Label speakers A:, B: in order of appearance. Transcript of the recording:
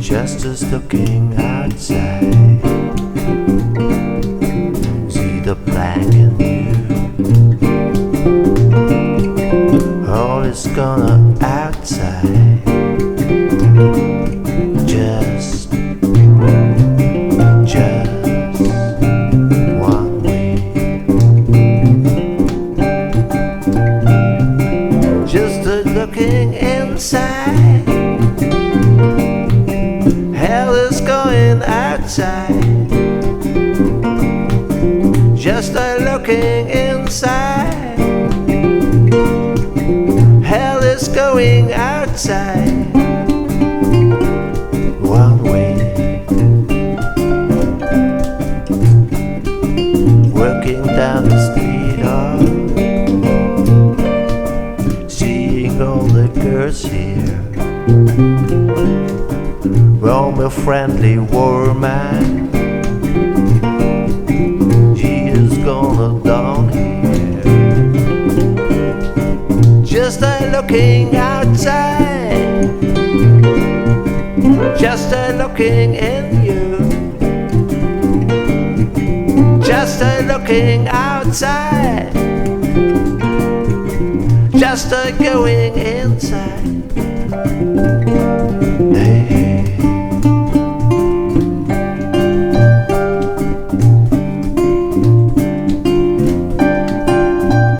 A: just as looking outside. See the blank in you, all is gonna outside. Just one way. Just a looking inside. Hell is going outside. Just a looking inside. Hell is going outside. One way. Walking down the street, seeing all the girls here. Well, a friendly woman, she is gonna down here. Just a looking outside, just a looking in you, just a looking outside, just a going inside.